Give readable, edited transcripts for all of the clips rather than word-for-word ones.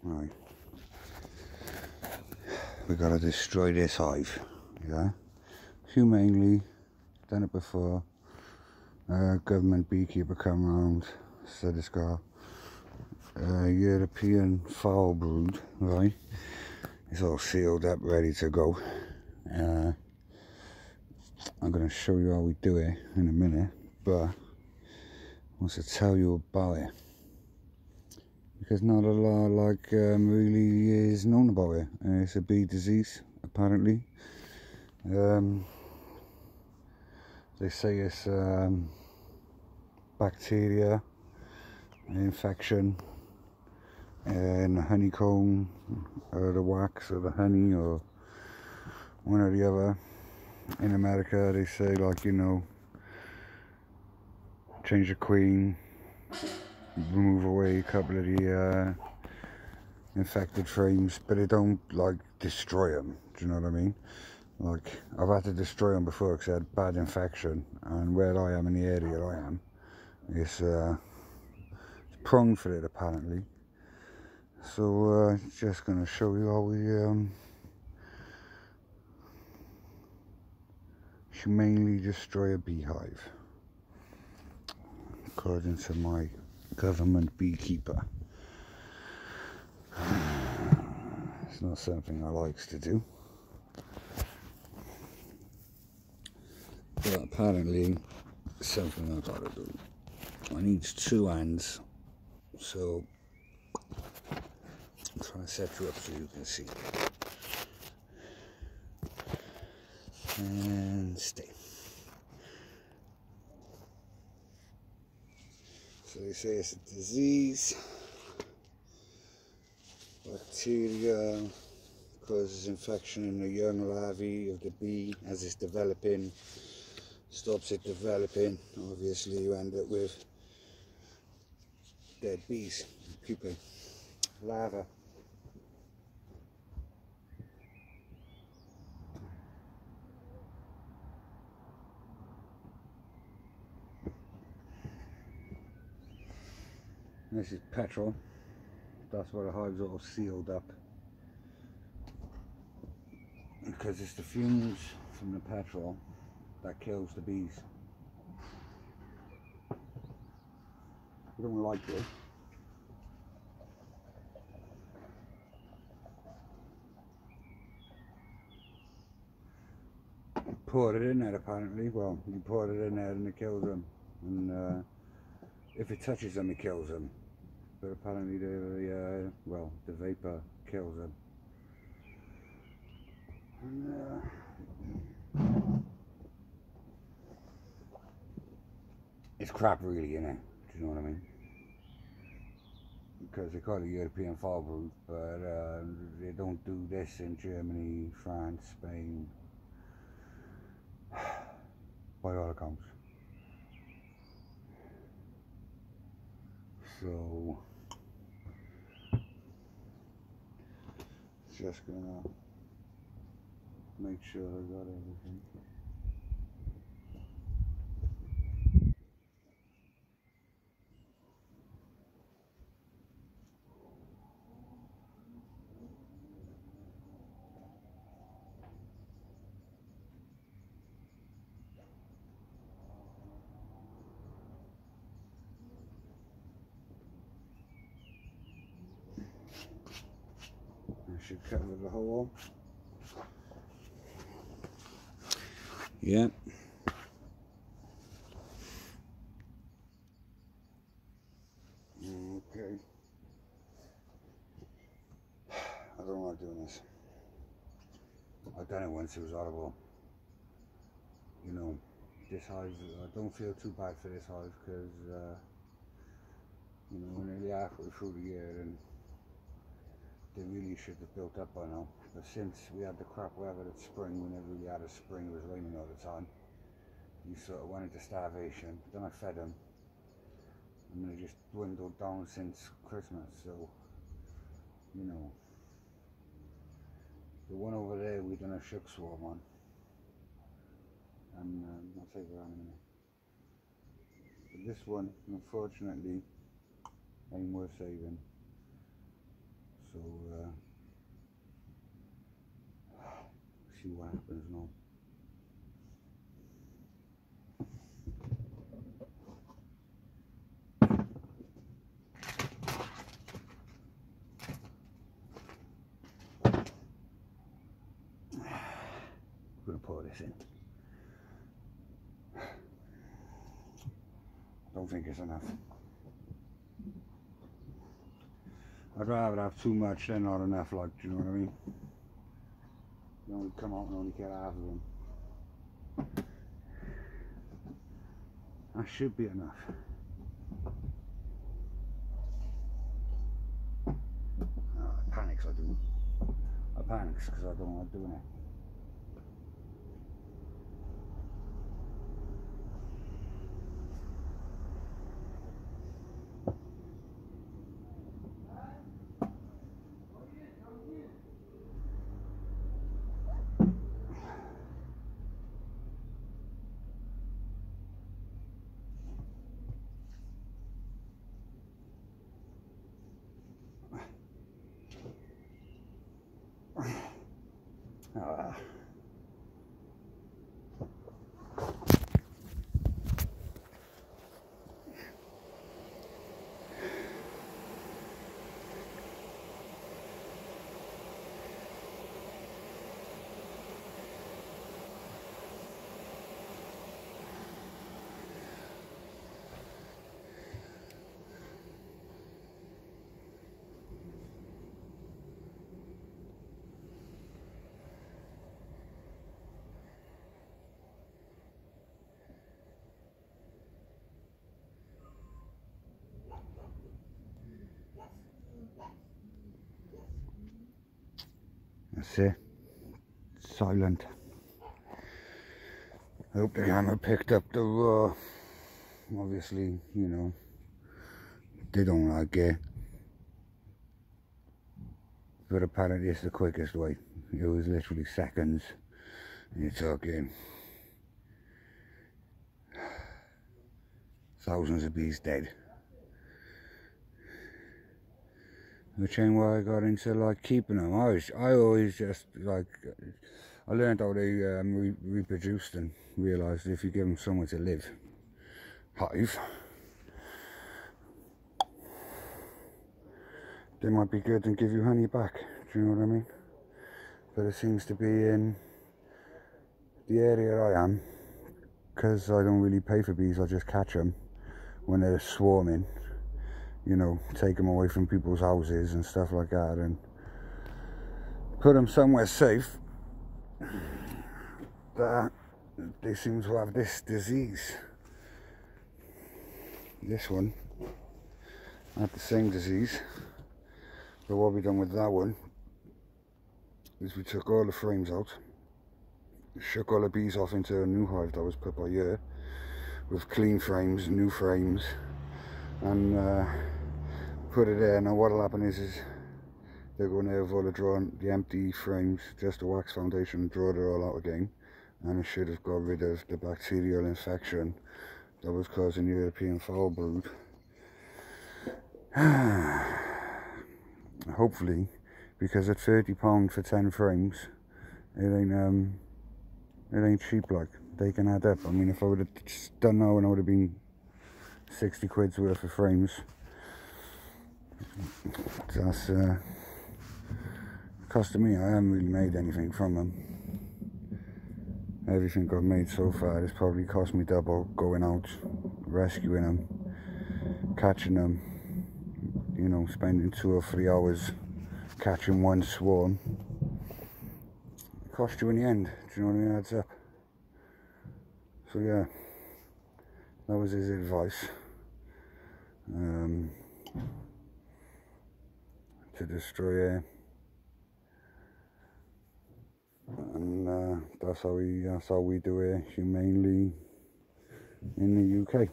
Right. We gotta destroy this hive. Yeah. Humanely, done it before. Government beekeeper come round, said it's got European foulbrood, right? It's all sealed up, ready to go. I'm going to show you how we do it in a minute, but I want to tell you about it because not a lot really is known about it. It's a bee disease, apparently. They say it's bacteria infection in the honeycomb or the wax or the honey or one or the other. In America they say, like, you know, change the queen, remove away a couple of the infected frames, but they don't like destroy them. Do you know what I mean? Like, I've had to destroy them before because I had bad infection, and where I am in the area I am, it's prone for it apparently. So just going to show you how we humanely destroy a beehive, according to my government beekeeper. It's not something I likes to do, but apparently it's something I gotta do. I need 2 hands, so I'm trying to set you up so you can see. And stay. So they say it's a disease. Bacteria causes infection in the young larvae of the bee as it's developing. Stops it developing. Obviously you end up with dead bees, pupae, larvae. This is petrol. That's why the hive's all sealed up, because it's the fumes from the petrol that kills the bees. We don't like it. Poured it in there apparently. Well, you poured it in there and it kills them, and if it touches them it kills them, but apparently the vapor kills them. And, it's crap really, innit? Do you know what I mean? Because they call it European foulbrood, but they don't do this in Germany, France, Spain, by all accounts. So just gonna make sure I got everything. I should cover the hole. Yeah. Okay. I don't like doing this. I've done it once, it was horrible. You know, this hive, I don't feel too bad for this hive because, you know, we're nearly halfway through the year and they really should have built up by now. But since we had the crap weather at spring, we never really had a spring, it was raining all the time. You sort of went into starvation. Then I fed them, and they just dwindled down since Christmas. So, you know, the one over there we done a shook swarm on, and I'll take it around in a minute. But this one, unfortunately, ain't worth saving. So see what happens now. I'm gonna pour this in. Don't think it's enough. I'd rather have too much than not enough, like, do you know what I mean? You only come out and only get half of them. That should be enough. Oh, I panics, I do. I panics because I don't like doing it. Ah. That's it. Silent. I hope the camera picked up the raw. Obviously, you know, they don't like it. But apparently it's the quickest way. It was literally seconds. You're talking thousands of bees dead. Which ain't why I got into like keeping them. I always just like, I learned how they reproduced and realised if you give them somewhere to live, hive, they might be good and give you honey back. Do you know what I mean? But it seems to be in the area I am, because I don't really pay for bees, I just catch them when they're swarming. You know, take them away from people's houses and stuff like that and put them somewhere safe. That they seem to have this disease. This one had the same disease, but what we done with that one is we took all the frames out, shook all the bees off into a new hive that was put by year with clean frames, new frames, and put it there. Now what'll happen is they're going to have all the empty frames, just a wax foundation, draw it all out again, and it should have got rid of the bacterial infection that was causing European foul brood. Hopefully, because at £30 for 10 frames, it ain't cheap. Like, they can add up. I mean, if I would have done now, and I would have been 60 quid's worth of frames. That's costing me. I haven't really made anything from them. Everything I've made so far has probably cost me double, going out, rescuing them, catching them, you know, spending 2 or 3 hours catching one swarm. It cost you in the end, do you know what I mean? It adds up. So yeah, that was his advice. To destroy it, and that's how we do it humanely in the UK.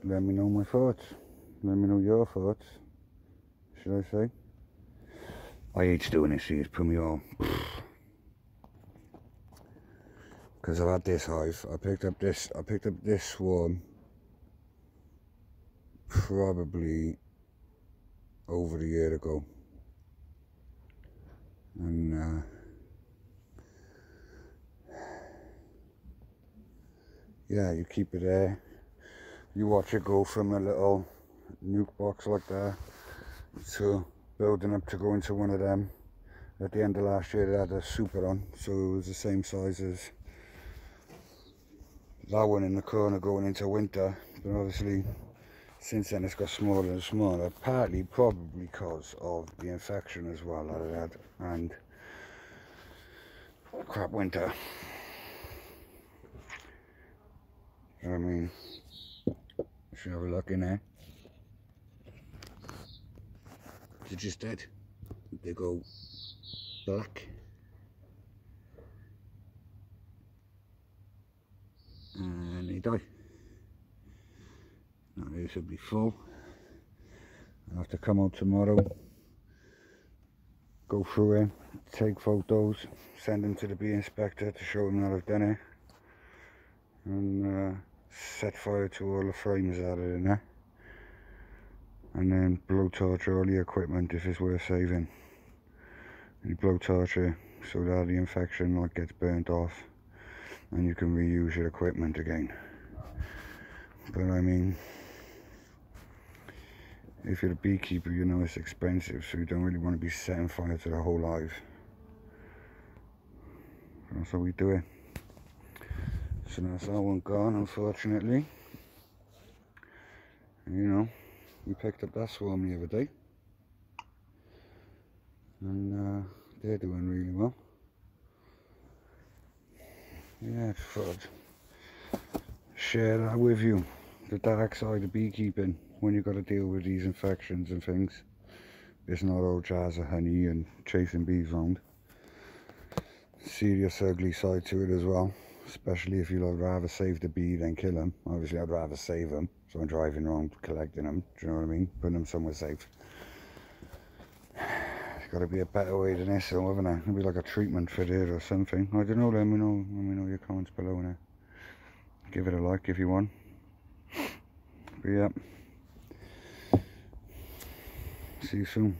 Let me know my thoughts. Let me know your thoughts, should I say. I hate doing this. It's put me all, because I've had this hive. I picked up this swarm probably over a year ago, and yeah, you keep it there, you watch it go from a little nuke box like that to building up to go into one of them. At the end of last year it had a super on, so it was the same size as that one in the corner going into winter, but obviously since then it's got smaller and smaller, partly probably because of the infection as well that it had, and crap winter. You know what I mean? Should have a look in there. They're just dead. They go black. And they die. Now they should be full. I'll have to come out tomorrow, go through it, take photos, send them to the bee inspector to show him that I've done it, and set fire to all the frames that are in there, and then blowtorch all the equipment if it's worth saving. You blowtorch it so that the infection like gets burnt off and you can reuse your equipment again. But I mean, if you're a beekeeper, you know it's expensive, so you don't really want to be setting fire to the whole hive. That's how we do it. So that's that one gone, unfortunately. And, you know, we picked up that swarm the other day, and they're doing really well. Yeah, I thought I'd share that with you, the dark side of beekeeping when you've got to deal with these infections and things. It's not all jars of honey and chasing bees around. Serious ugly side to it as well, especially if you'd rather save the bee than kill them. Obviously I'd rather save them, so I'm driving around collecting them, do you know what I mean, putting them somewhere safe. There's got to be a better way than this though, haven't there? Maybe like a treatment for it or something. I don't know, let me know your comments below now. Give it a like if you want. But yeah, see you soon.